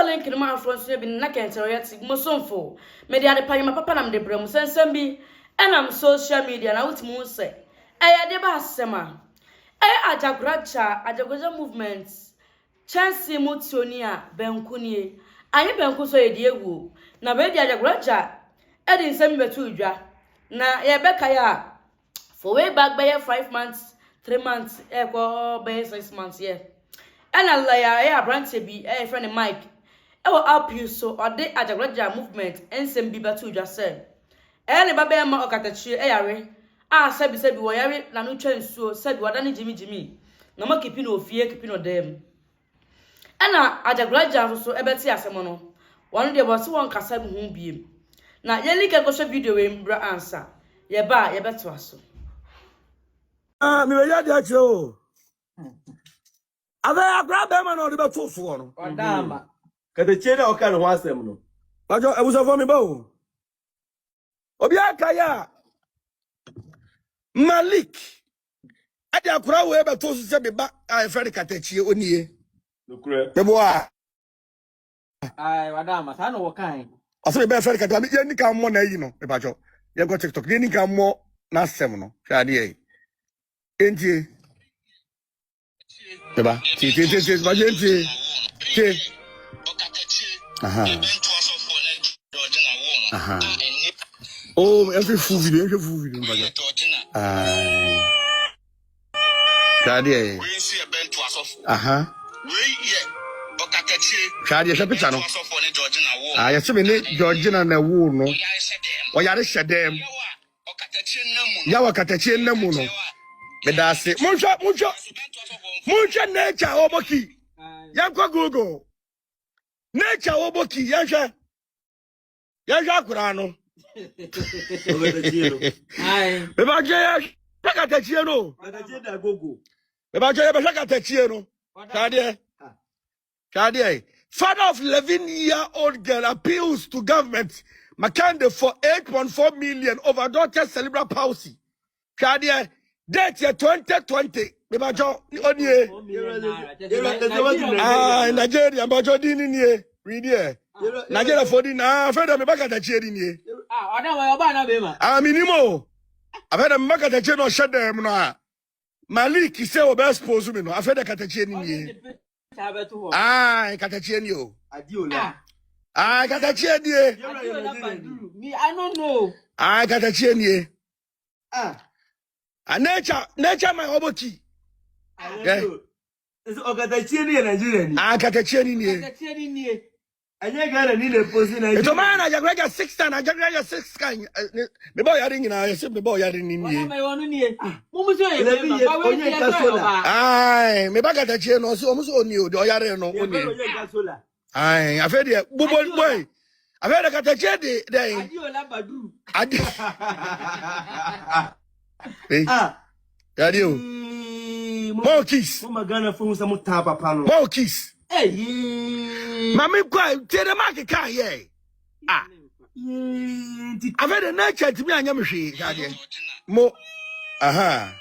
link no man from so be na kentero yet mo sonfo me de ade panyama papa nam de brem sensem bi enam social media na wutimu se eya de ba asema ajagoja movement chance mutonia benkunie anyi benku so ye de ewu na be de ajagoja edi nsem betu udwa na ye beka ya for way back by 5 months 3 months go by 6 months yeah and Allah ya branch bi friend Mike will help you so or the ajagoja movement ensem bi betu udwa se ne baba ya ma okatachi yare sebi wo yare na no twa nsuo sebi wada ne jimi na ma kipi no ofie kipi no dem ana ajagoja so ebeti asem no wonu de bo se won kasa bi hu biem na yeli ke go show video we mbra answer ye ba ye beto aso mi be ya dia che o ava akra be ma no de beto so no odama kete che na o ka no asem no bajo ebuso fo mi ba o obi akaya Malik ade akra we beto so se be ba Fred Katachie onie nokure bebo a ai odama sa no wo kan aso be Fred Katachie ye ni ka mo na yi no be bajo ye go TikTok ni ka mo na asem no hwa de e entie beba ti bajo entie ti aha aha oh every full video bajo Shadi aha Shadi se picture no ya se me ne Georgina na wu no o yare hyedem ya wa Katachie namu no me da se munhwa nature oboki yankwa Google nature oboki yanhwa akura no ai me ba je ya Katachie no Katachie da gogo me ba je ya Katachie no Shadi father of 11-year-old girl appeals to government Makande for 8.4 million over daughter's cerebral palsy. Shadi date 2020 me ba jo onie Nigeria ba jo din ni read here Nigeria for din afeda me ba Katachie din ni odama yo ba na be ma minimo afeda me ba Katachie no shedem no a Malik say o be expose me no afeda Katachie ni Katachie ni o adiola Katachie ni me I don't know Katachie ni nature my oboki is Katachie ni Nigeria ni Katachie ni Katachie ni anya gara ni le posi na eto man ajagraja 6 tan ajagraja 6 kan me boy yare nyina ye se me boy yare ni ni odama yo no ni mo mu so ye be ba we ye kasola me ba Katachie no so omuso oni o de oyare no oni afede boy afede Katachie de adiola badu yare o more kiss mo magana fun sa mo ta papa no more kiss mami kwa tere mark kan here afede nature timi anya me hwe ade mo aha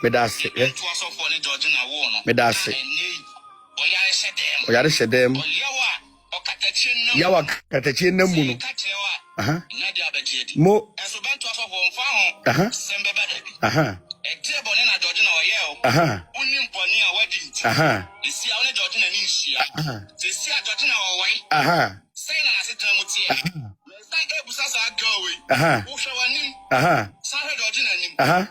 medase oyare shedem yawa Katachie namu no aha mo aha aha aha aha aha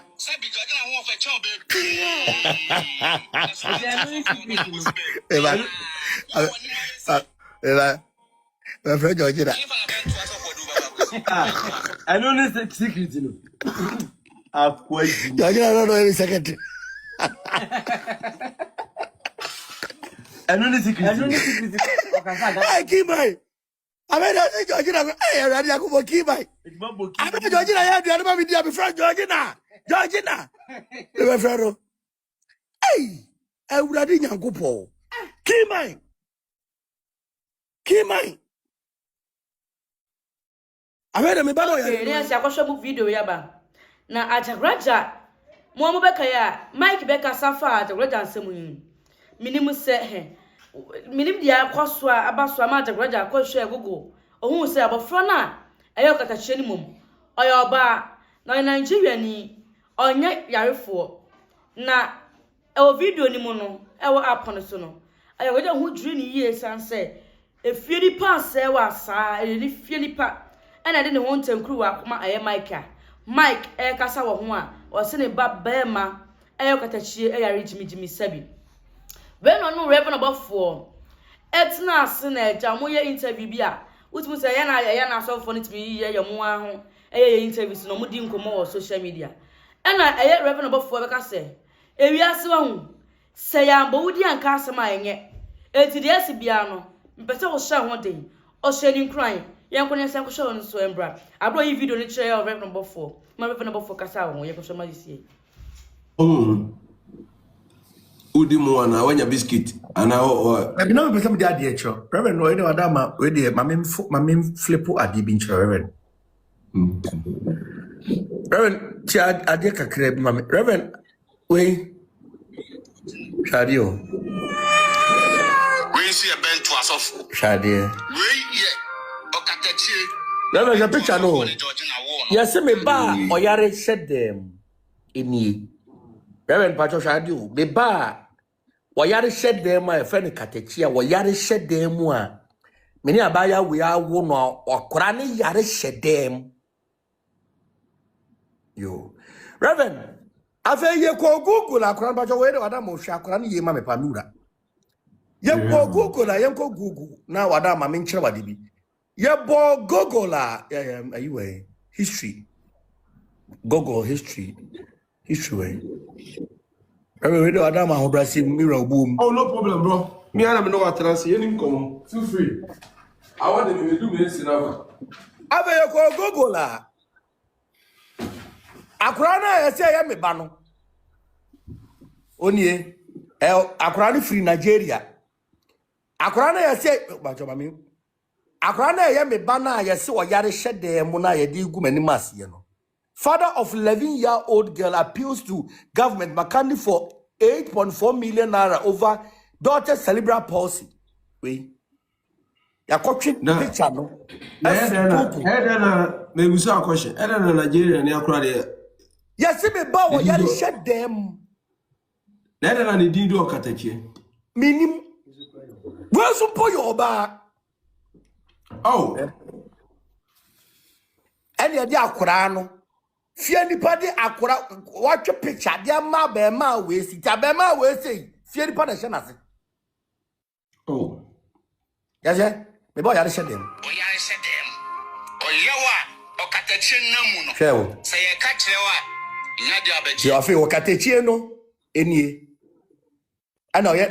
my friend Georgina I know this secret no akwaji Georgina don't know any second I know this secret hey Kimai I mean Georgina hey ready I go Kimai I mean Georgina ya do na me dia be friend Georgina my friend hey ewurade nyankopɔ Kimai I made me bano ya. Ni asi akosho mu video ya ba. Na ajagraja mo beka ya Mike beka safa Jagraja nsemu yin minimu se he minim dia kwaso abaso ama Jagraja akwhwe Google ohun se abofro na eyo katachie ni mom oya oba na Nigeria ni onye yarefo na ewo video ni mu no ewo app no so no ayo weje hu dwiri ni yie sanse efieri pa se wa sa eri fieri pa ena de ne ho ntankuru wa kuma aye Mike kasa wo ho a o se ne ba bema eyo katachie eyare jimijimi sabi we no reverend abofo etna ase na eja mo ye interview bi a utimu se ya na so for it me ye mo aho eye interviews no mo di nkomo wo social media ena eye reverend abofo beka se ewiase wa hu se ya mbo wudi anka asema enye eti de esi bia no mpese wo hye ho den o hye ni nkran ye nkonya se nko hye no so embra abro yi video ni kire ya reverend abofo ma reverend abofo kasa wo ye ko so ma disie udi mu ana wanya biscuit ana o I know person dey ade echo reverend no ene wadama we dey mame flipu ade bi ncho reverend reverend ti ade kakra bi mame reverend we shadio we see a bent to asofu shadio we ye okatachie reverend your picture no yes me ba oyare shedem eni reverend pacho shadio me ba oyare shedem a fe ne katachia oyare shedem a meni abaya we awo no okora ne yare shedem yo reverend afa ye ko Google akora pacho we de wada mo hwa akora ne ye ma me pa nura ye ko Google ye ko Google na wada ma me nkyere wade bi ye bo Google ayiwe history Google history way we do Adam ho brasi mirror boom. Oh, no problem, bro. Me and I know what to say. You come. Feel free. I want them to do me this now. Ave yo ko Google la. Akura na ye say ya me ba no. Onie akura ni free Nigeria. Akura na ye say ba joba me. Akura na ye me ba na ye say o yare hyede mu na ye di gu mani masie no. Father of 11-year-old girl appeals to government McCartney for 8.4 million naira over daughter's cerebral palsy. Wait. Ya kochi picture no. Maybe so question. Nigeria ni akura de. Yes, me ba wo yare shed them. Na ni din do okatachie. Minim. Where so po yo ba? Oh. Ene de akura no. Fie nipa de akora watch picture de ma be ma we si ta be ma we sei fie nipa de hye na se oh ya je me boy ya de hye dem oyewa okatachie namu no hwe wo se ye ka kirewa nya de abaji je afi okatachie no enie ana ye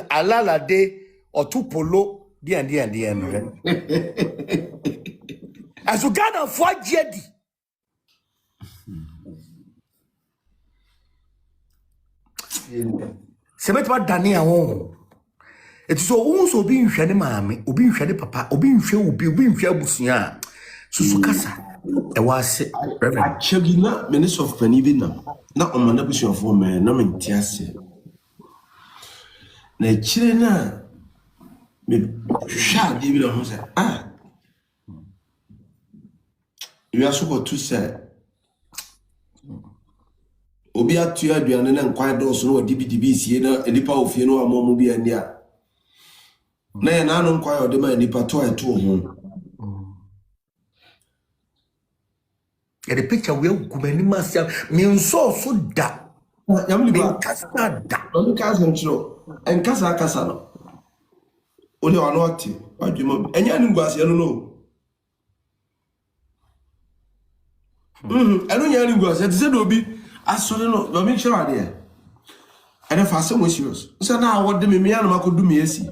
alala de otupolo die no azugana fo agedi Semetwa Daniel won. It is so also being nhwe ne maame, obi nhwe ne papa, obi nhwe obi nhwe abusua. Susu kasa. E wase reverend. Achagina minister of Penivina. Na omana busua for me na mentiase. Na chire na me sha de bi ho se. You are so to say obi atu aduane na nkwan do so no dibidibi sie na enipa ofie no amomo bi ani a na ye na no nkwan ode ma enipa to eto ho The picture we gumani masia me nso so da yamli ba kasa da no kasa nchiro en kasa no ole wa no ati adwuma enya ni ngwase no enu nya ni ngwase te se do bi asole no do mi chira de ene fa se mo serious so na awode me ya no makodu me esi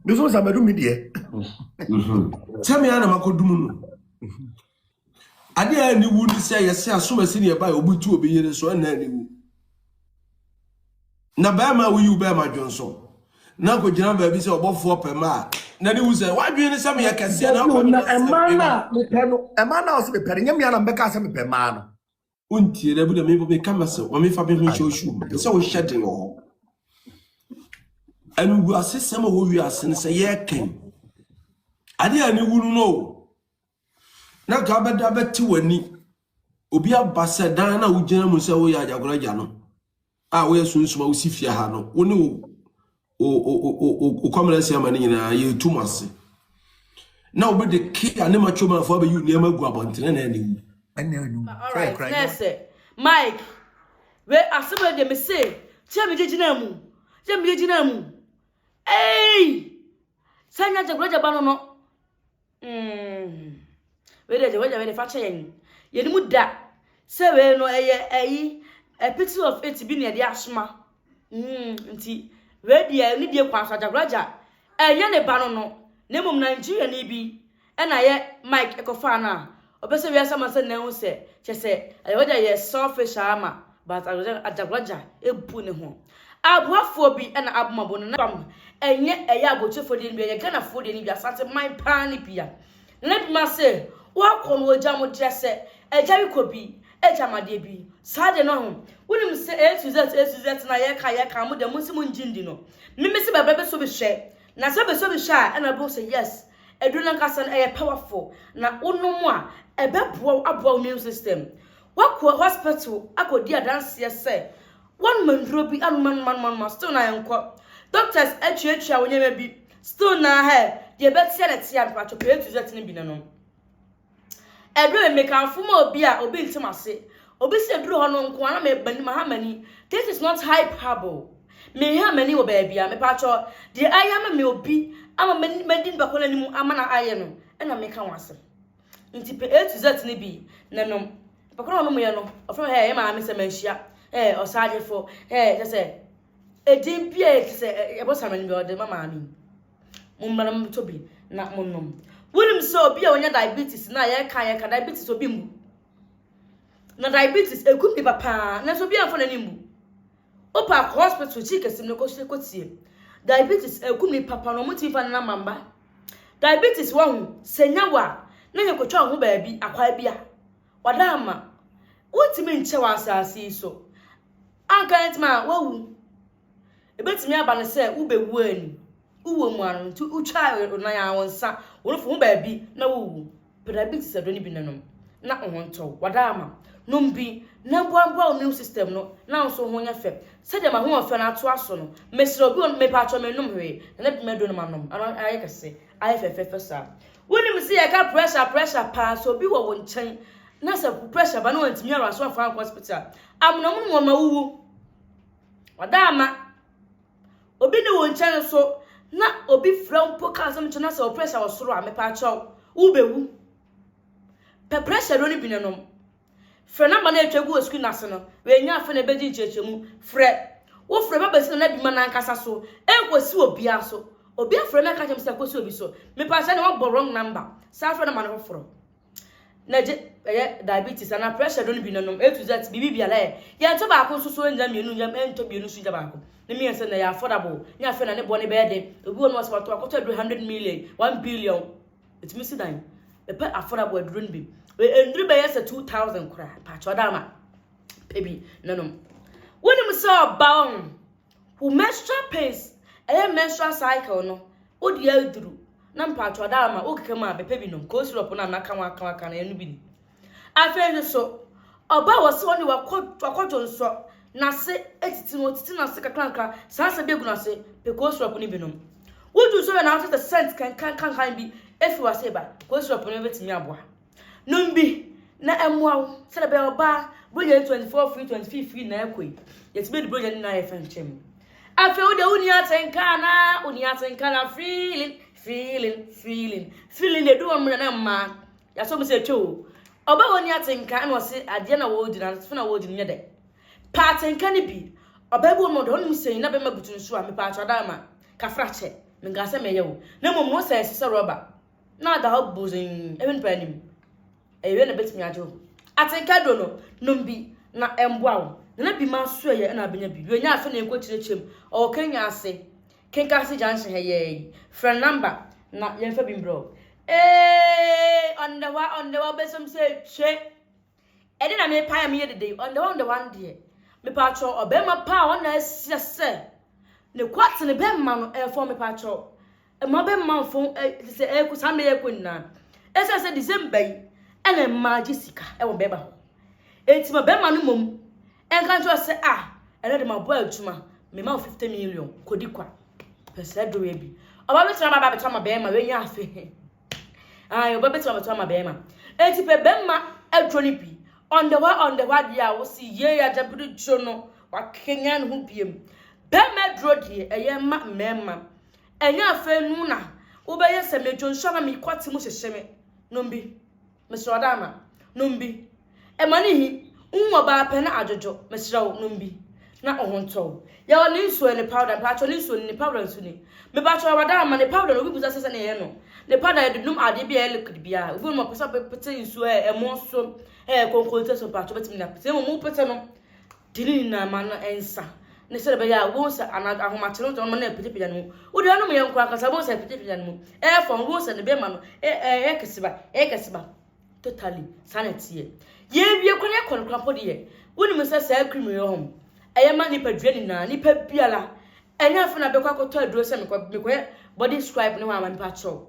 me so sa medu me de se me ya no makodu mu no ade ya ni wu ni se yesi asoma si ne ba obutu obi yere so na ni wu na ba ma wu ba ma dwonso na ko gina ba bi se obofo pema na ni wu se wadwe ni se me ya kase na ko emana me peno emana o se me pere nyam ya na mbeka se me pema no unti rebu de me be kamase o me fa be ho show se wo hyede yo anu gu asese ma wo wi asene se ye ken ade ani wunu no na ka beda beti wani obi abase dan na wo gina mu se wo ya agoroja no a wo yesunsuma wo sifia ha no wo ne o komrese ama ni nyina ye tumase na obi de ki ane ma choma fo ba yu ne ma gu abontene na ani alright next Mike we asebe de me say tia me gina mu eh sanya jagoroja ba no we de fa che yen mu da se we no eye a picture of it bi ne de asoma nti we de ni de kwanso jagoroja eye ne ba no ne mum Nigeria ni bi e na ye Mike ekofa na obese we asama se na hu se chese jagoroja ye selfish ama but jagoroja ebu ne ho abuafo bi e na abumabo no na bam enye eye abochefo de ni bi ye kana fo de ni bi asante man pan ni bia let me say wa kono oja mo dresse eja bi kobi eja made bi sade no ho wonim se A to Z na ye ka mo de mo simu njindi no mimi se bebe so bi hwe na se be so bi hwe a na bo say yes eduna nkasan eye powerful na onomu a ebe aboa immune system wa ko hospital akodi adanse se one mandro bi man still na enko doctors atwa wonyema bi still na he de betia na tia mpacho A to Z ni bi no edro emeka mfuma obi ntimase obi se duro ho no nko ana me bani mahamani this is not hyperbole me ha mani wo baabia me pacho de ayama me obi ama mandin bakola ni mu amana aye no na me ka wase nti A to Z ni bi nanom bakola no mu ye no ofro he ma me se manhia osagefo se edin bia se ebosamani bi ode mama mi mummanam tobi na monnom wonim se obi a onya diabetes na ye ka diabetes obi mu na diabetes egum bi papa na so bi afo na nimbu opa hospital chikesim ne kotie diabetes egum ni papa no muti fa na mamba diabetes wa hu senyawa na ye kotwa ho baabi akwa bia wadama wontimi nche wa asase so ankanti ma wawu ebetimi aba ne se ubewu ani uwo mu anu tu utwa na ya wonsa wonfo ho baabi na wowu diabetes adoni bi nanom na ohonto wadama numbi na boa immune system no na nso ho nya fe se de ma ho ofe na ato aso no mesro bi on me pa acho me num hwe na bi me do no manom aye kase aye fe sa woni mi se ye ka pressure pa so bi wo nchen na se pressure ba no antimi ara so fa hospital amnom mo ma wuwu wadama obi ne wo nchen so na obi from podcast am na se pressure wo soro a me pa acho wo bewu pe pressure no ni bi nanom fre na na etwagu oskun nase no we nya afa na beji nchechemu fre wo fre ba besi na bi ma na nkasa so enkosi obi aso obi afre na ka chem se kosi obi so me pa se na wo wrong number sa fre na ma na foforo na je diabetes na pressure don bi nanom A to Z bibi bia la ya to ba ko so nya mienu nya ento bienu so ja ba ko na mi se na ya affordable nya afa na ne bo ne be de obi won was to akoto 100 million 1 billion it means dan e pa affordable adron bi endri be yes 2000 kura pa chodama baby nanom woni mu so baon who menstrual pains menstrual cycle no odi aduru na mpa chodama okeke ma be baby no ko syrup na na kan na enu bi afa so oba wo se woni wakojo nso na se etiti na se kakranka sa se begu na se pe ko syrup ni bi no wodu so na after the scent kan bi efi wa se ba ko syrup no betimi aboa numbi na emwa se be oba broja 24 free 25 free na ekoi yetibe di broja ni na efen chem afa wo de uni atenka na feeling de do on na ma ya so me se twa oba woni atenka na se ade na wo di na fe na wo di nye de pa atenka ni bi oba bu mo do on mi se na be mabutu nso a me pa atwa da ma ka frache me ga se me ye wo na mo se se roba na da ho buzin even pa nim ewe na betimi ajo atenka do no numbi na emboa wo na bi ma so ye na benya bi we nya afa na enko kirechem o kenya ase kenka ase junction he ye friend number na yenfa bi bro on the wa besom say che ede na me pa me yedede on the one there me pa cho obema pa on na sese ne kwat ne bemma no e for me pa cho e ma bemma fo se e ku sam e ku na ese December yi ene ma jisika e wo beba ho enti ma bemma no mom en kan cho se ene de ma bo adwuma me ma 50 million kodi kwa pese do we bi oba betra ma ba betra ma bemma we nya afi oba betra ma betra ma bemma enti pe bemma adwoni bi on the what dia wo si ye ya jabudu chono wa kenyan hu biem bemma dro die eye ma memma enya afi nu na wo be ye se mejo nso na mi kwati mu hyehye nombi mesro dama nombi e mani hi unwo ba pe na ajojo mesro nombi na ohonto ya woni nso ne powder pa cho ne nso ne powder nso ni me ba cho wada ma ne powder obi buza sese ne ye no ne powder e dudum ade bia liquid bia obi mo pesa pete nso e mo so konkonte so pa cho betimi na pete mo pete no dini na ma no ensa ne sere be ya wo sa ahoma chero to mo na pete pete no wo de no mo ye nkwa kasa bo sa pete pete no fon wo sa ne be ma no kesiba totally sanity ye wie kwanya konkra podi ye woni mo sa cream yo hom ayema nipa dwani na nipa biala enya fa na be kwa koto aduro se me kwa body scribe no ma nipa cho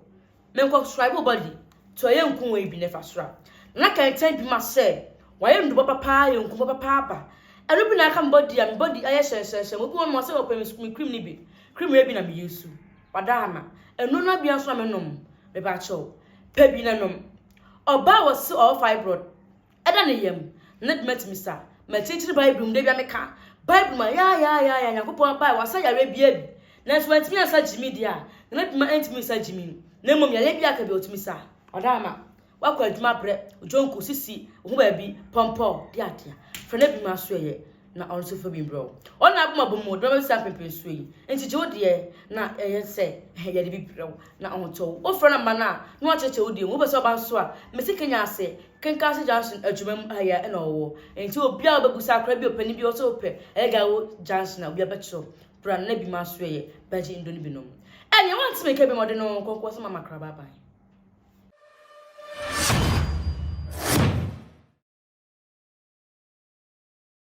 me kwa scribe body to ye nkun we bi ne fa sora na kan tan bi ma se wa ye ndu papa ye nkun papa ba anu bi na ka body am body aye hye obi won mo se wo me cream ni bi cream we bi na me yesu wadama enu na bia so me nom me ba cho pe bi na nom oba wo se all fibroid eda ne yem net met misa ma chichiri bible de bia me ka Bible ma ya Yakopon pa wasa yare bia bi na so antimi asa jimi dia na bima antimi asa jimi na mom yare bia ka bi otimi sa odama wakwa adwuma bre ojonko sisi ho ba bi pompo dia fra na bima so ye na onso fa bi bro ona abuma bomo do be sa pepe so yi enti je odie na eye se ye de bi bro na onto o fra na mana no acheche odie wo be so ba so a mesikenya ase Kenkasi Johnson adwuma aya e na owo enti obi a obegusa akra bi opani bi o so pe ega wo Johnson obi abecho bra na bi ma so ye baji indoni bi no enya want me ke bi mo de no kokko so mama kra bye bye